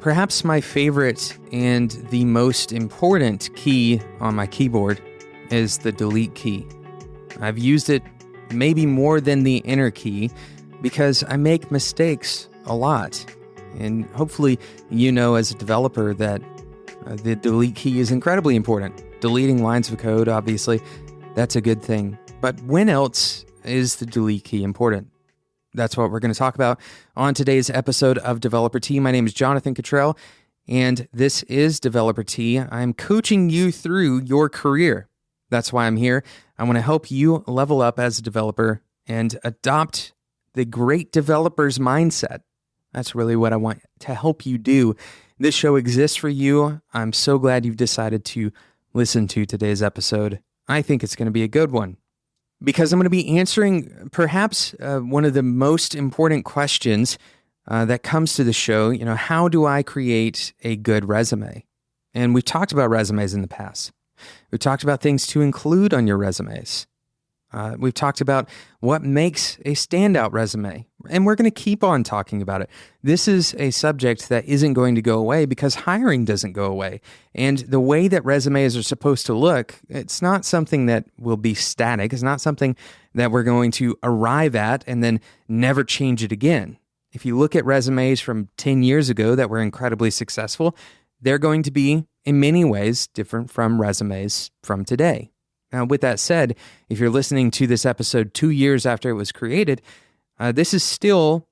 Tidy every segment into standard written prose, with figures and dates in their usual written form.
Perhaps my favorite and the most important key on my keyboard is the delete key. I've used it maybe more than the enter key because I make mistakes a lot. And hopefully you know as a developer that the delete key is incredibly important. Deleting lines of code, obviously, that's a good thing. But when else is the delete key important? That's what we're going to talk about on today's episode of Developer Tea. My name is Jonathan Cottrell, and this is Developer Tea. I'm coaching you through your career. That's why I'm here. I want to help you level up as a developer and adopt the great developer's mindset. That's really what I want to help you do. This show exists for you. I'm so glad you've decided to listen to today's episode. I think it's going to be a good one, because I'm going to be answering perhaps one of the most important questions that comes to the show. You know, how do I create a good resume? And we've talked about resumes in the past. We've talked about things to include on your resumes. We've talked about what makes a standout resume, and we're going to keep on talking about it. This is a subject that isn't going to go away because hiring doesn't go away. And the way that resumes are supposed to look, it's not something that will be static. It's not something that we're going to arrive at and then never change it again. If you look at resumes from 10 years ago that were incredibly successful, they're going to be, in many ways, different from resumes from today. Now, with that said, if you're listening to this episode 2 years after it was created, this is still,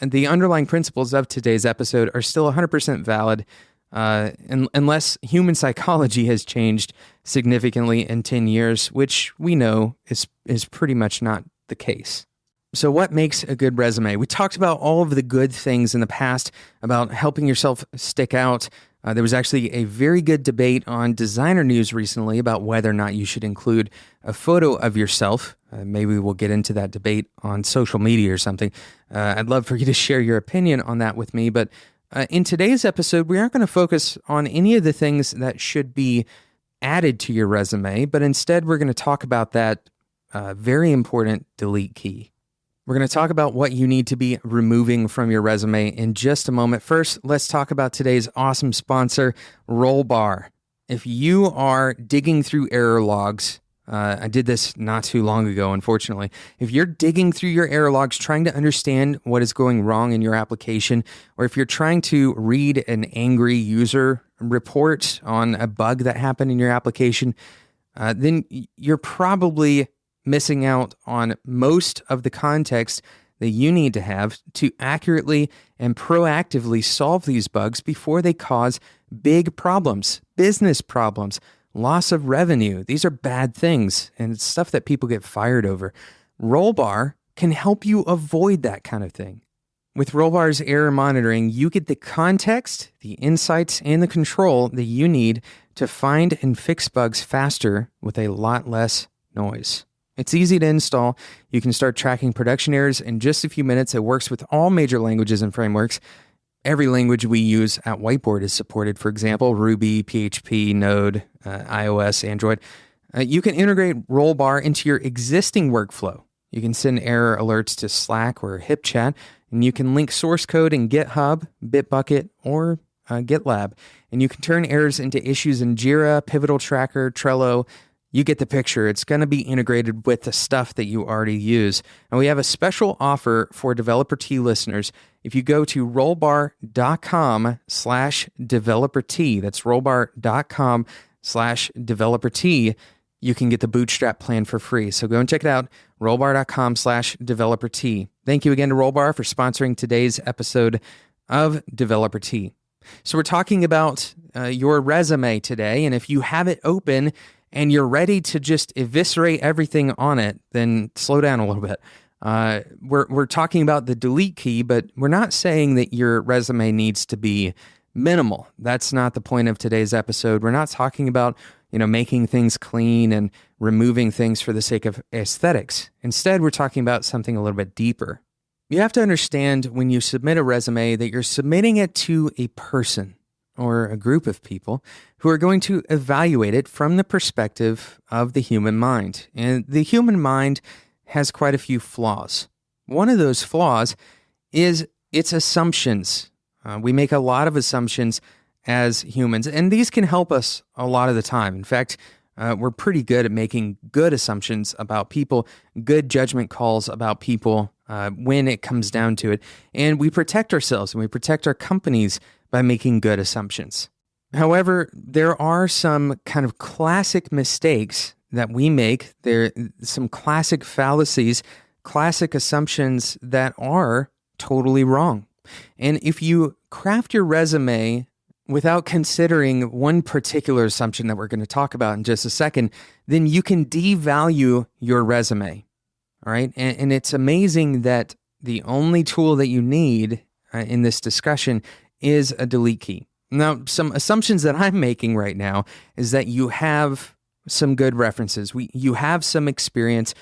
the underlying principles of today's episode are still 100% valid, unless human psychology has changed significantly in 10 years, which we know is pretty much not the case. So what makes a good resume? We talked about all of the good things in the past about helping yourself stick out. There was actually a very good debate on Designer News recently about whether or not you should include a photo of yourself. Maybe we'll get into that debate on social media or something. I'd love for you to share your opinion on that with me. But in today's episode, we aren't going to focus on any of the things that should be added to your resume, but instead we're going to talk about that very important delete key. We're going to talk about what you need to be removing from your resume in just a moment. First, let's talk about today's awesome sponsor, Rollbar. If you are digging through error logs, I did this not too long ago, unfortunately. If you're digging through your error logs, trying to understand what is going wrong in your application, or if you're trying to read an angry user report on a bug that happened in your application, then you're probably missing out on most of the context that you need to have to accurately and proactively solve these bugs before they cause big problems, business problems, loss of revenue. These are bad things, and it's stuff that people get fired over. Rollbar can help you avoid that kind of thing. With Rollbar's error monitoring, you get the context, the insights, and the control that you need to find and fix bugs faster with a lot less noise. It's easy to install. You can start tracking production errors in just a few minutes. It works with all major languages and frameworks. Every language we use at Whiteboard is supported. For example, Ruby, PHP, Node, iOS, Android. You can integrate Rollbar into your existing workflow. You can send error alerts to Slack or HipChat, and you can link source code in GitHub, Bitbucket, or GitLab. And you can turn errors into issues in Jira, Pivotal Tracker, Trello. You get the picture. It's going to be integrated with the stuff that you already use. And we have a special offer for Developer Tea listeners. If you go to rollbar.com/developertea, that's rollbar.com/developertea, you can get the Bootstrap plan for free. So go and check it out, rollbar.com/developertea. Thank you again to Rollbar for sponsoring today's episode of Developer Tea. So we're talking about your resume today, and if you have it open and you're ready to just eviscerate everything on it, then slow down a little bit. We're talking about the delete key, but we're not saying that your resume needs to be minimal. That's not the point of today's episode. We're not talking about, making things clean and removing things for the sake of aesthetics. Instead, we're talking about something a little bit deeper. You have to understand when you submit a resume that you're submitting it to a person or a group of people who are going to evaluate it from the perspective of the human mind. And the human mind has quite a few flaws. One of those flaws is its assumptions. We make a lot of assumptions as humans, and these can help us a lot of the time. In fact, we're pretty good at making good assumptions about people, good judgment calls about people when it comes down to it. And we protect ourselves and we protect our companies by making good assumptions. However, there are some kind of classic mistakes that we make. There are some classic fallacies, classic assumptions that are totally wrong. And if you craft your resume without considering one particular assumption that we're going to talk about in just a second, then you can devalue your resume. All right. And it's amazing that the only tool that you need in this discussion is a delete key. Now, some assumptions that I'm making right now is that you have some good references. You have some experience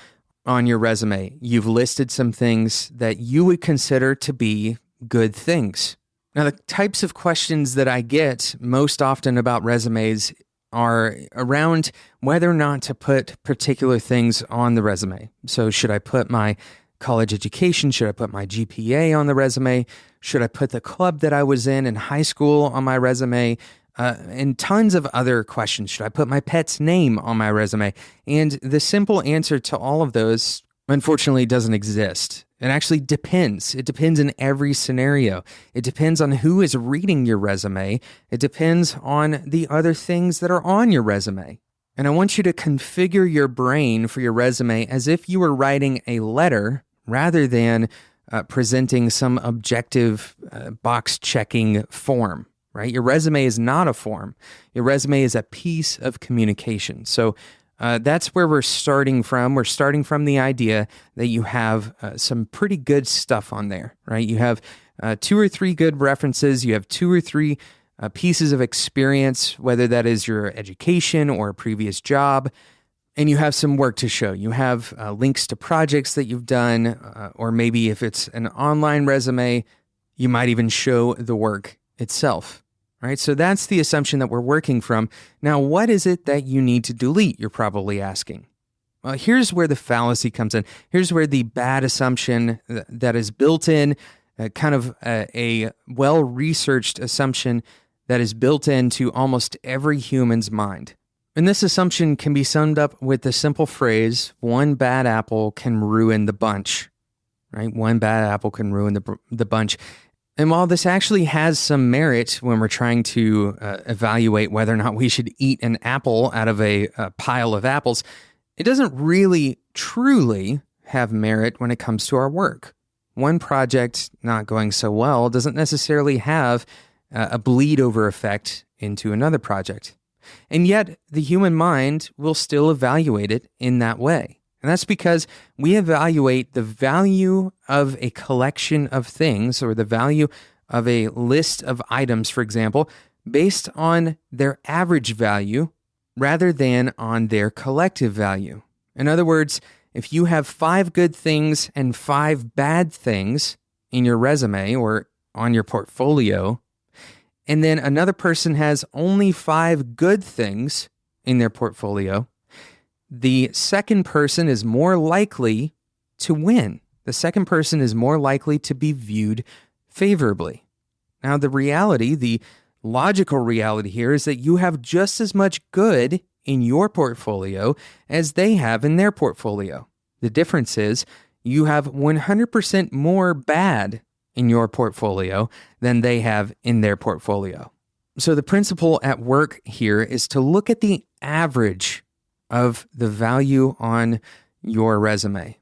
on your resume. You've listed some things that you would consider to be good things. Now, the types of questions that I get most often about resumes are around whether or not to put particular things on the resume. So should I put my college education? Should I put my GPA on the resume? Should I put the club that I was in high school on my resume? And tons of other questions. Should I put my pet's name on my resume? And the simple answer to all of those, unfortunately, doesn't exist. It actually depends. It depends in every scenario. It depends on who is reading your resume. It depends on the other things that are on your resume. And I want you to configure your brain for your resume as if you were writing a letter rather than presenting some objective box-checking form, right? Your resume is not a form. Your resume is a piece of communication. So that's where we're starting from. We're starting from the idea that you have some pretty good stuff on there, right? You have 2 or 3 good references. You have 2 or 3 pieces of experience, whether that is your education or a previous job, and you have some work to show. You have links to projects that you've done, or maybe if it's an online resume, you might even show the work itself. Right? So that's the assumption that we're working from. Now, what is it that you need to delete? You're probably asking. Well, here's where the fallacy comes in. Here's where the bad assumption that is built in, kind of a well-researched assumption that is built into almost every human's mind. And this assumption can be summed up with the simple phrase, one bad apple can ruin the bunch. Right? One bad apple can ruin the bunch. And while this actually has some merit when we're trying to evaluate whether or not we should eat an apple out of a pile of apples, it doesn't really truly have merit when it comes to our work. One project not going so well doesn't necessarily have a bleed over effect into another project. And yet the human mind will still evaluate it in that way. And that's because we evaluate the value of a collection of things or the value of a list of items, for example, based on their average value rather than on their collective value. In other words, if you have 5 good things and 5 bad things in your resume or on your portfolio, and then another person has only 5 good things in their portfolio, the second person is more likely to win. The second person is more likely to be viewed favorably. Now, the logical reality here is that you have just as much good in your portfolio as they have in their portfolio. The difference is you have 100% more bad in your portfolio than they have in their portfolio. So the principle at work here is to look at the average of the value on your resume.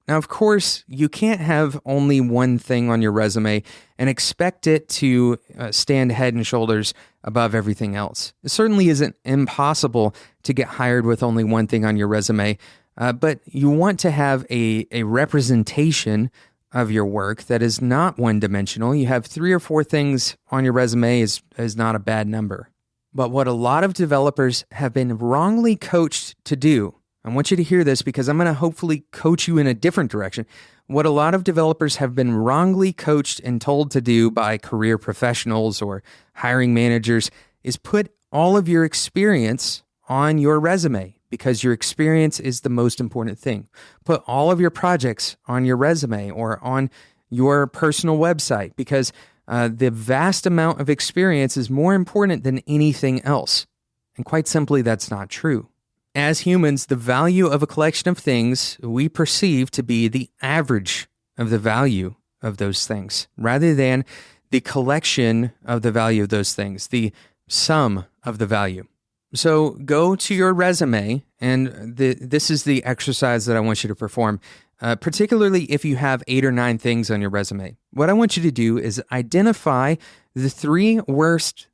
Now, of course, you can't have only one thing on your resume and expect it to stand head and shoulders above everything else. It certainly isn't impossible to get hired with only one thing on your resume, but you want to have a representation of your work that is not one-dimensional. You have 3 or 4 things on your resume is not a bad number. But what a lot of developers have been wrongly coached to do, I want you to hear this because I'm going to hopefully coach you in a different direction. What a lot of developers have been wrongly coached and told to do by career professionals or hiring managers is put all of your experience on your resume because your experience is the most important thing. Put all of your projects on your resume or on your personal website because the vast amount of experience is more important than anything else. And quite simply, that's not true. As humans, the value of a collection of things we perceive to be the average of the value of those things, rather than the collection of the value of those things, the sum of the value. So go to your resume, and this is the exercise that I want you to perform, particularly if you have 8 or 9 things on your resume. What I want you to do is identify the 3 worst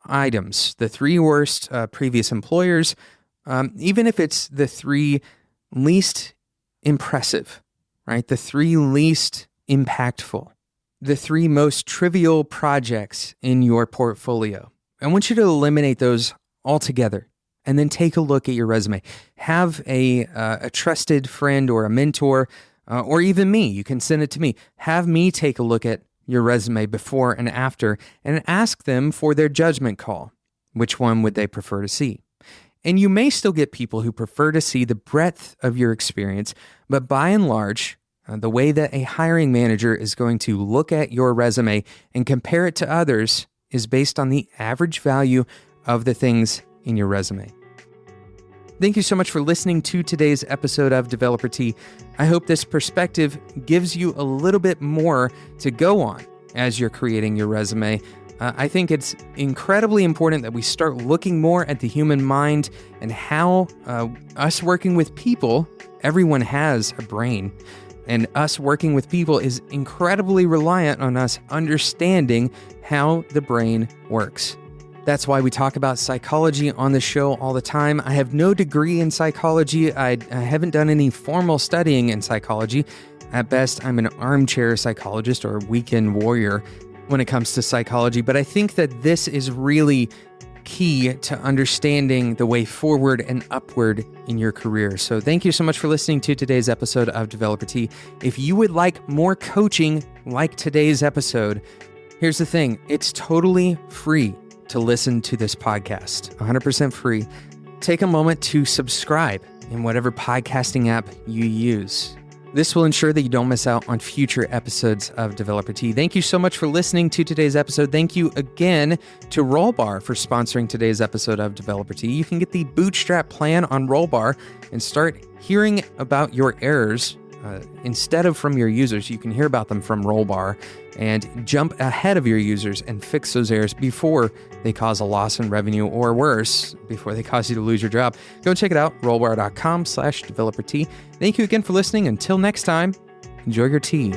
items, the 3 worst previous employers, even if it's the 3 least impressive, right? The 3 least impactful, the 3 most trivial projects in your portfolio. I want you to eliminate those altogether and then take a look at your resume. Have a trusted friend or a mentor, or even me. You can send it to me. Have me take a look at your resume before and after and ask them for their judgment call. Which one would they prefer to see? And you may still get people who prefer to see the breadth of your experience, but by and large, the way that a hiring manager is going to look at your resume and compare it to others is based on the average value of the things in your resume. Thank you so much for listening to today's episode of Developer Tea. I hope this perspective gives you a little bit more to go on as you're creating your resume. I think it's incredibly important that we start looking more at the human mind and how us working with people, everyone has a brain, and us working with people is incredibly reliant on us understanding how the brain works. That's why we talk about psychology on the show all the time. I have no degree in psychology. I haven't done any formal studying in psychology. At best, I'm an armchair psychologist or weekend warrior when it comes to psychology. But I think that this is really key to understanding the way forward and upward in your career. So thank you so much for listening to today's episode of Developer Tea. If you would like more coaching like today's episode, here's the thing. It's totally free to listen to this podcast, 100% free. Take a moment to subscribe in whatever podcasting app you use. This will ensure that you don't miss out on future episodes of Developer Tea. Thank you so much for listening to today's episode. Thank you again to Rollbar for sponsoring today's episode of Developer Tea. You can get the Bootstrap plan on Rollbar and start hearing about your errors instead of from your users. You can hear about them from Rollbar and jump ahead of your users and fix those errors before they cause a loss in revenue, or worse, before they cause you to lose your job. Go check it out, rollbar.com/developertea. Thank you again for listening. Until next time, enjoy your tea.